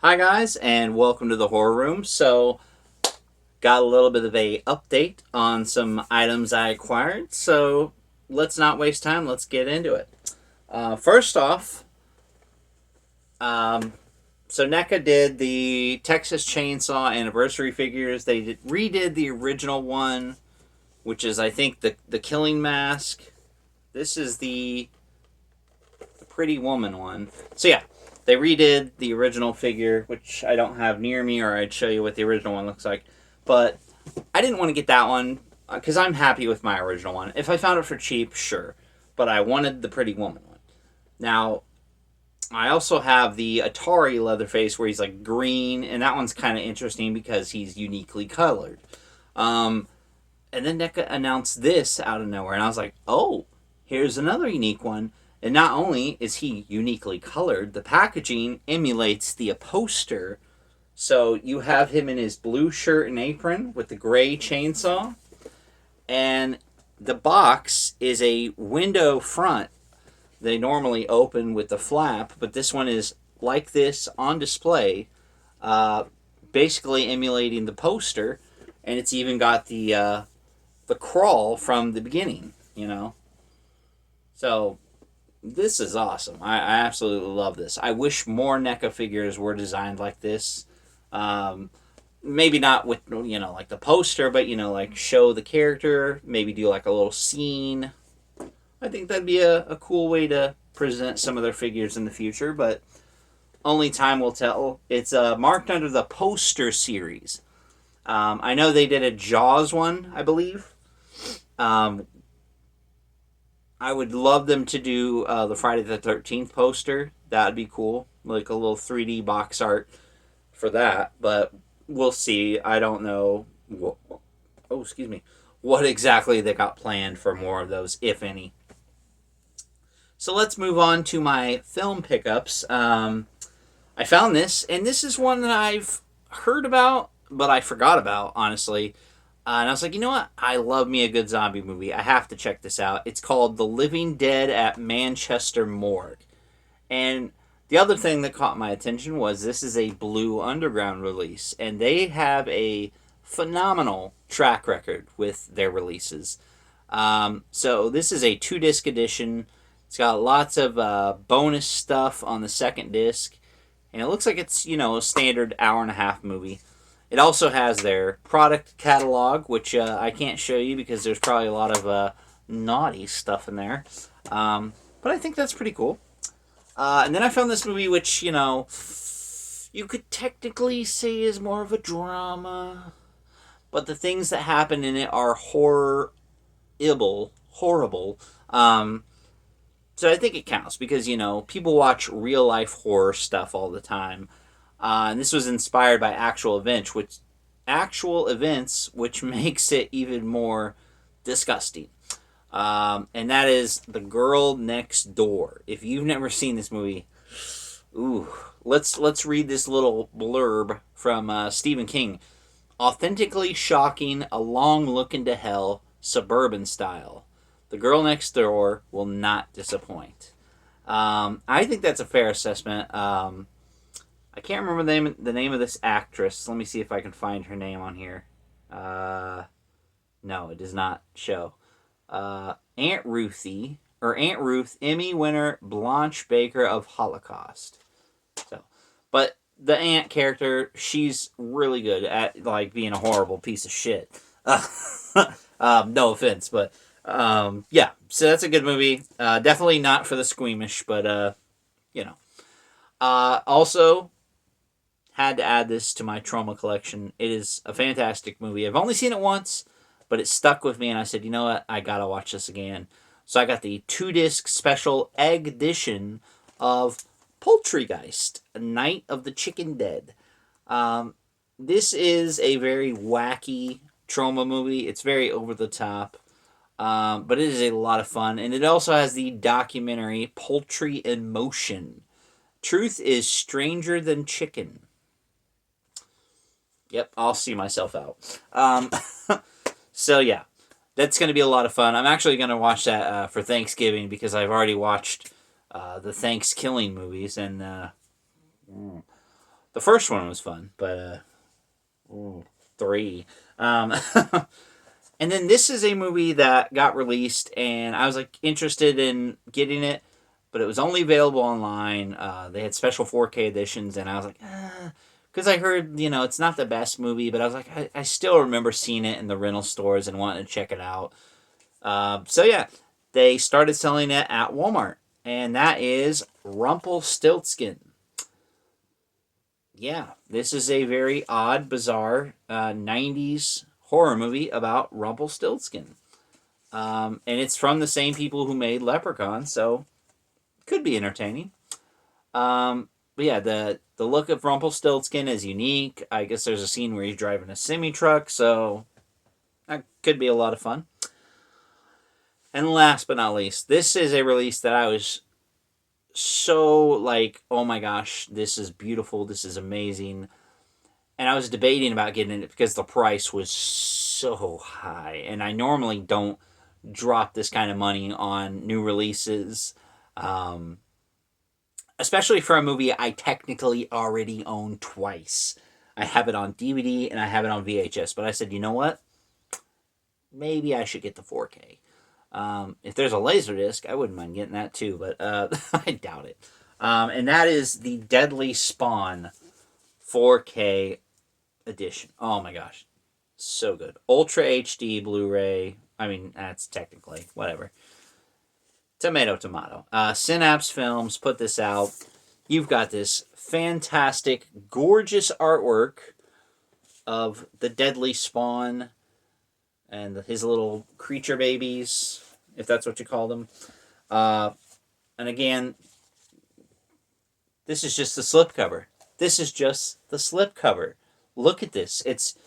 Hi guys, and welcome to the horror room. Got a little bit of a update on some items I acquired. Let's not waste time. Let's get into it. First off, um, NECA did the Texas Chainsaw anniversary figures. Redid the original one, which is I think the Killing Mask. This is the Pretty Woman one. They redid the original figure, which I don't have near me, or I'd show you what the original one looks like. But I didn't want to get that one because I'm happy with my original one. If I found it for cheap, sure. But I wanted the Pretty Woman one. Now, I also have the Atari Leatherface where he's like green, and that one's kind of interesting because he's uniquely colored. Um, and then NECA announced this out of nowhere, and I was like, oh, here's another unique one. And not only is he uniquely colored, the packaging emulates the poster. So you have him in his blue shirt and apron with the gray chainsaw. And the box is a window front. They normally open with the flap, but this one is like this on display, uh, basically emulating the poster. And it's even got the crawl from the beginning. So this is awesome. I absolutely love this. I wish more NECA figures were designed like this. Um, Maybe not with like the poster, but like show the character. Maybe do like a little scene. I think that'd be a cool way to present some of their figures in the future. But only time will tell. It's marked under the poster series. I know they did a Jaws one, I believe. Um, I would love them to do the Friday the 13th poster. That would be cool. Like a little 3D box art for that. But we'll see. I don't know. Oh, excuse me. What exactly they got planned for more of those, if any. So let's move on to my film pickups. I found this, and this is one that I've heard about, but I forgot about, honestly. And I was like, you know what? I love me a good zombie movie. I have to check this out. It's called The Living Dead at Manchester Morgue. And the other thing that caught my attention was this is a Blue Underground release, and they have a phenomenal track record with their releases. So this is a 2 disc edition. It's got lots of bonus stuff on the second disc, and it looks like it's a standard hour-and-a-half movie. It also has their product catalog, which I can't show you because there's probably a lot of naughty stuff in there. But I think that's pretty cool. And then I found this movie, which you could technically say is more of a drama, but the things that happen in it are horrible. So I think it counts because people watch real life horror stuff all the time, and this was inspired by actual events, which makes it even more disgusting. And that is The Girl Next Door. If you've never seen this movie, ooh, let's read this little blurb from Stephen King. Authentically shocking, a long look into hell, suburban style. The Girl Next Door will not disappoint. I think that's a fair assessment. I can't remember the name of this actress. Let me see if I can find her name on here. No, it does not show. Aunt Ruth, Emmy winner Blanche Baker of Holocaust. So, but the aunt character, she's really good at like being a horrible piece of shit. No offense, but yeah. So that's a good movie. Definitely not for the squeamish, but you know. Also, had to add this to my trauma collection. It is a fantastic movie. I've only seen it once, but it stuck with me, and I said, you know what? I gotta watch this again. So I got the 2 disc special egg edition of Poultrygeist, Night of the Chicken Dead. Um, this is a very wacky trauma movie. It's very over the top, but it is a lot of fun. And it also has the documentary Poultry in Motion. Truth is stranger than chicken. Yep, I'll see myself out. So yeah, that's going to be a lot of fun. I'm actually going to watch that for Thanksgiving because I've already watched the Thanksgiving movies, and The first one was fun, but three. Um, and then this is a movie that got released, and I was like interested in getting it, but it was only available online. They had special 4K editions, and I was like, because I heard it's not the best movie, but I was like, I still remember seeing it in the rental stores and wanting to check it out. So yeah, they started selling it at Walmart, and that is Rumpelstiltskin. Yeah, this is a very odd, bizarre 90s horror movie about Rumpelstiltskin. And it's from the same people who made Leprechaun, so could be entertaining. But yeah, the look of Rumpelstiltskin is unique. I guess there's a scene where he's driving a semi truck, so that could be a lot of fun. And last but not least, this is a release that I was so like, oh my gosh, this is beautiful, this is amazing. And I was debating about getting it because the price was so high. And I normally don't drop this kind of money on new releases, especially for a movie I technically already own twice. I have it on DVD and I have it on VHS. But I said, you know what? Maybe I should get the 4K. If there's a Laserdisc, I wouldn't mind getting that too, but I doubt it. And that is the Deadly Spawn 4K edition. Oh my gosh. So good. Ultra HD Blu-ray. I mean, that's technically, whatever. Tomato. Synapse Films put this out. You've got this fantastic, gorgeous artwork of the Deadly Spawn and his little creature babies, if that's what you call them. And again, this is just the slipcover. This is just the slipcover. Look at this. It's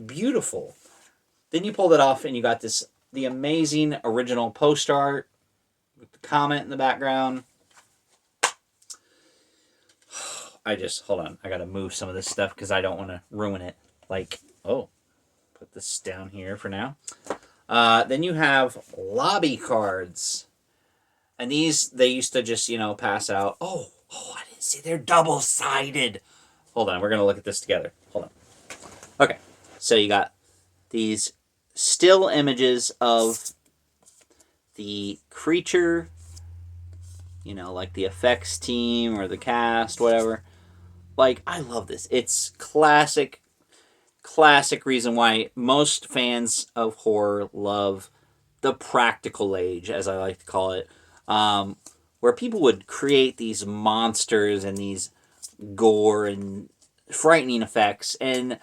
beautiful. Then you pulled it off and you got the amazing original poster art with the comment in the background. Hold on. I got to move some of this stuff because I don't want to ruin it. Put this down here for now. Then you have lobby cards. And these, they used to just, pass out. Oh, I didn't see. They're double-sided. Hold on. We're going to look at this together. Hold on. Okay. So you got these still images of the creature, like the effects team or the cast, whatever. Like, I love this. It's classic reason why most fans of horror love the practical age, as I like to call it, where people would create these monsters and these gore and frightening effects, and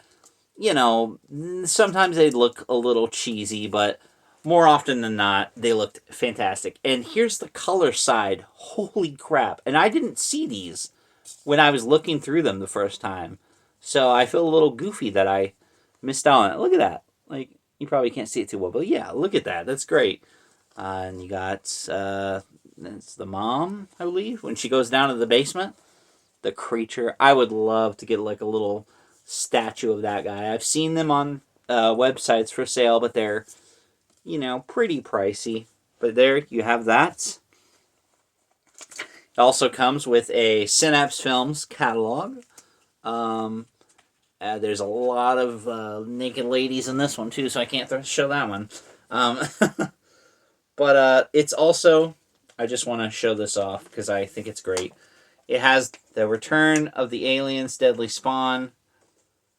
sometimes they'd look a little cheesy, but more often than not, they looked fantastic. And here's the color side. Holy crap. And I didn't see these when I was looking through them the first time. So I feel a little goofy that I missed out on it. Look at that. Like, you probably can't see it too well, but yeah, look at that. That's great. And you got, that's the mom, I believe, when she goes down to the basement. The creature. I would love to get like a little statue of that guy. I've seen them on websites for sale, but they're, pretty pricey. But there you have that. It also comes with a Synapse Films catalog. There's a lot of naked ladies in this one too, so I can't show that one. But it's also, I just want to show this off because I think it's great. It has the Return of the Aliens, Deadly Spawn.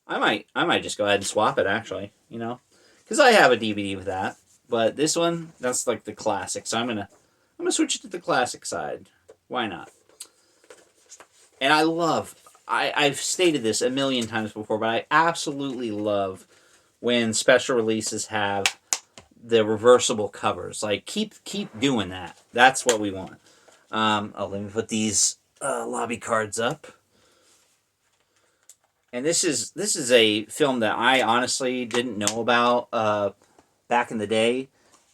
I might just go ahead and swap it actually, because I have a DVD with that. But this one, that's like the classic, so I'm gonna switch it to the classic side. Why not? And I've stated this a million times before, but I absolutely love when special releases have the reversible covers. Like, keep doing that. That's what we want. Let me put these lobby cards up. And this is a film that I honestly didn't know about back in the day.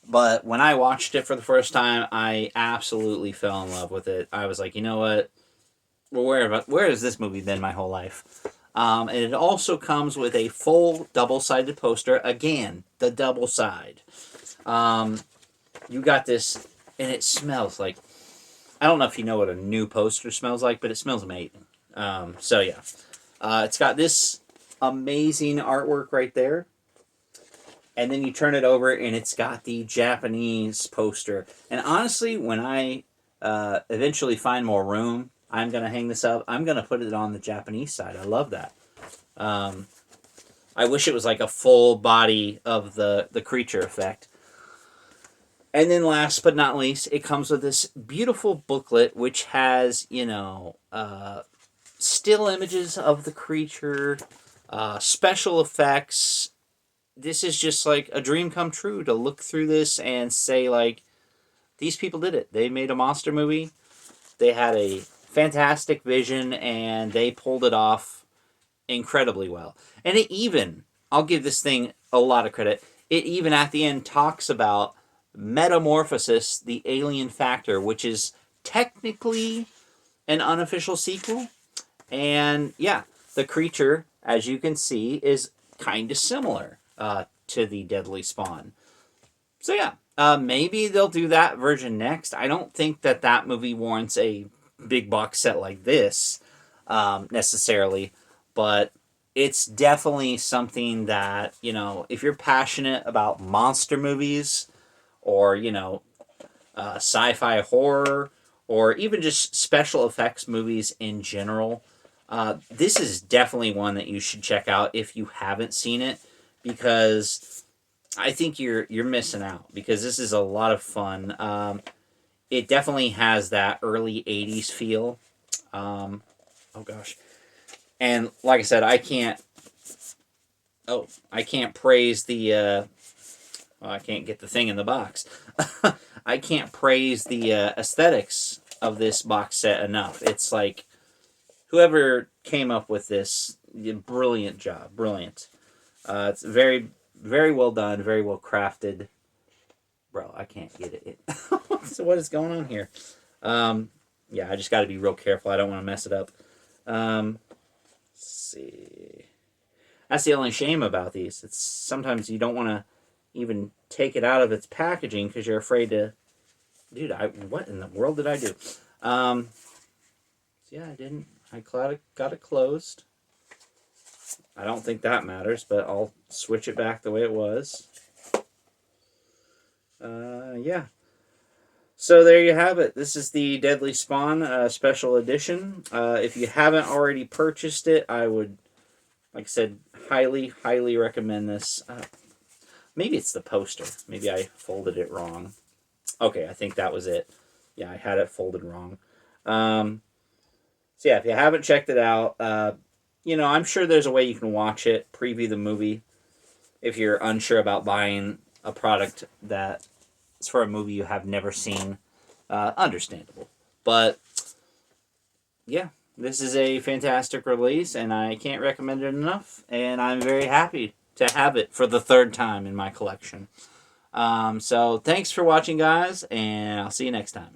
But when I watched it for the first time, I absolutely fell in love with it. I was like, you know what? Well, where has this movie been my whole life? And it also comes with a full double-sided poster. Again, the double side. You got this, and it smells like... I don't know if you know what a new poster smells like, but it smells amazing. So, yeah. It's got this amazing artwork right there. And then you turn it over and it's got the Japanese poster. And honestly, when I eventually find more room, I'm going to hang this up. I'm going to put it on the Japanese side. I love that. Um, I wish it was like a full body of the creature effect. And then last but not least, it comes with this beautiful booklet which has, still images of the creature, special effects. This is just like a dream come true to look through this and say, like, these people did it. They made a monster movie. They had a fantastic vision and they pulled it off incredibly well. And it even, I'll give this thing a lot of credit, it even at the end talks about Metamorphosis, the Alien Factor, which is technically an unofficial sequel. And yeah, the creature, as you can see, is kind of similar to the Deadly Spawn. So yeah, maybe they'll do that version next. I don't think that movie warrants a big box set like this necessarily, but it's definitely something that, if you're passionate about monster movies or, sci-fi horror or even just special effects movies in general, this is definitely one that you should check out if you haven't seen it, because I think you're missing out, because this is a lot of fun. It definitely has that early '80s feel. Oh gosh, and like I said, I can't praise the. Well, I can't get the thing in the box. I can't praise the aesthetics of this box set enough. It's like whoever came up with this, brilliant job, brilliant. It's very, very well done, very well crafted. Bro, I can't get it. So what is going on here? Yeah, I just got to be real careful. I don't want to mess it up. Let's see. That's the only shame about these. It's sometimes you don't want to even take it out of its packaging because you're afraid to. Dude, what in the world did I do? Yeah, I didn't. I got it closed. I don't think that matters, but I'll switch it back the way it was. Yeah. So there you have it. This is the Deadly Spawn special edition. If you haven't already purchased it, I would, like I said, highly, highly recommend this. Maybe it's the poster. Maybe I folded it wrong. Okay, I think that was it. Yeah, I had it folded wrong. So yeah, if you haven't checked it out, I'm sure there's a way you can watch it, preview the movie, if you're unsure about buying a product that is for a movie you have never seen. Understandable. But yeah, this is a fantastic release, and I can't recommend it enough, and I'm very happy to have it for the third time in my collection. So thanks for watching, guys, and I'll see you next time.